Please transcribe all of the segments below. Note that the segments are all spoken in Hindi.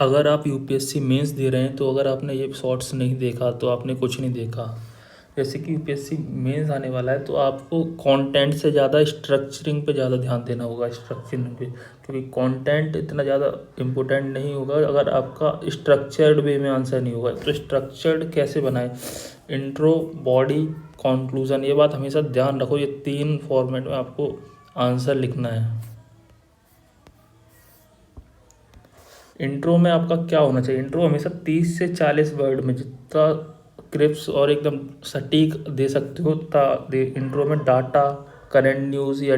अगर आप यूपीएससी मेंस दे रहे हैं तो अगर आपने ये शॉर्ट्स नहीं देखा तो आपने कुछ नहीं देखा। जैसे कि यूपीएससी मेंस आने वाला है तो आपको कंटेंट से ज़्यादा स्ट्रक्चरिंग पे ज़्यादा ध्यान देना होगा, स्ट्रक्चरिंग पे, क्योंकि कंटेंट इतना ज़्यादा इम्पोर्टेंट नहीं होगा अगर आपका स्ट्रक्चर्ड वे में आंसर नहीं होगा। तो स्ट्रक्चर्ड कैसे बनाए, इंट्रो, बॉडी, कंक्लूजन, ये बात हमेशा ध्यान रखो। ये 3 फॉर्मेट में आपको आंसर लिखना है। इंट्रो में आपका क्या होना चाहिए, इंट्रो हमेशा 30 से 40 वर्ड में, जितना क्रिप्स और एकदम सटीक दे सकते हो उतना दे। इंट्रो में डाटा, करंट न्यूज़ या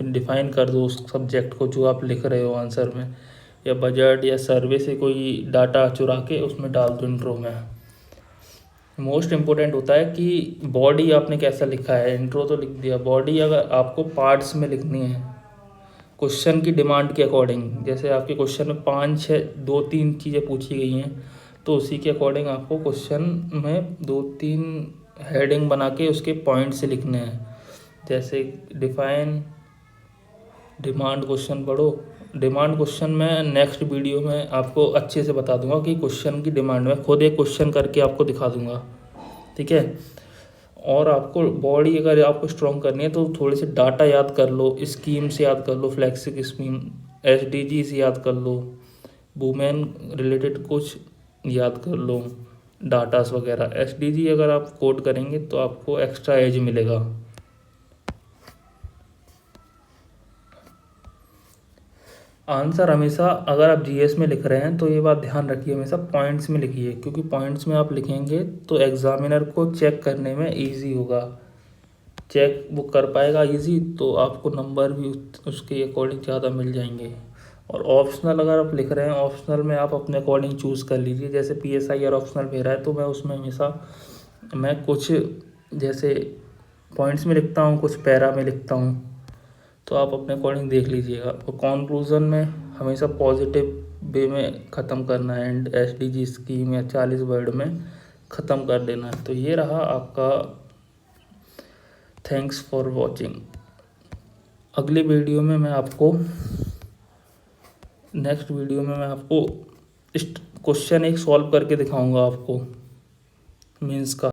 डिफाइन कर दो उस सब्जेक्ट को जो आप लिख रहे हो आंसर में, या बजट या सर्वे से कोई डाटा चुरा के उसमें डाल दो इंट्रो में। मोस्ट इम्पोर्टेंट होता है कि बॉडी आपने कैसा लिखा है। इंट्रो तो लिख दिया, बॉडी अगर आपको पार्ट्स में लिखनी है क्वेश्चन की डिमांड के अकॉर्डिंग, जैसे आपके क्वेश्चन में 5-6 2-3 चीज़ें पूछी गई हैं तो उसी के अकॉर्डिंग आपको क्वेश्चन में 2-3 हेडिंग बना के उसके पॉइंट से लिखने हैं। जैसे डिफाइन डिमांड क्वेश्चन पढ़ो। डिमांड क्वेश्चन में नेक्स्ट वीडियो में आपको अच्छे से बता दूंगा कि क्वेश्चन की डिमांड में खुद एक क्वेश्चन करके आपको दिखा दूंगा, ठीक है। और आपको बॉडी अगर आपको स्ट्रॉन्ग करनी है तो थोड़े से डाटा याद कर लो, स्कीम से याद कर लो, फ्लेक्सिक स्कीम, एसडीजी से याद कर लो, वुमेन रिलेटेड कुछ याद कर लो, डाटास वगैरह। एसडीजी अगर आप कोड करेंगे तो आपको एक्स्ट्रा एज मिलेगा। आंसर हमेशा अगर आप जीएस में लिख रहे हैं तो ये बात ध्यान रखिए, हमेशा पॉइंट्स में लिखिए, क्योंकि पॉइंट्स में आप लिखेंगे तो एग्जामिनर को चेक करने में इजी होगा, चेक वो कर पाएगा इजी, तो आपको नंबर भी उसके अकॉर्डिंग ज़्यादा मिल जाएंगे। और ऑप्शनल अगर आप लिख रहे हैं, ऑप्शनल में आप अपने अकॉर्डिंग चूज़ कर लीजिए। जैसे पीएसआई और ऑप्शनल मेरा है तो मैं उसमें हमेशा मैं कुछ जैसे पॉइंट्स में लिखता हूँ, कुछ पैरा में लिखता हूँ, तो आप अपने अकॉर्डिंग देख लीजिएगा। और कंक्लूजन में हमेशा पॉजिटिव वे में ख़त्म करना है, एंड एसडीजी स्कीम या 40 वर्ड में ख़त्म कर देना है। तो ये रहा आपका। Thanks for watching. अगली वीडियो में मैं आपको नेक्स्ट वीडियो में मैं आपको क्वेश्चन एक सॉल्व करके दिखाऊंगा आपको मेंस का।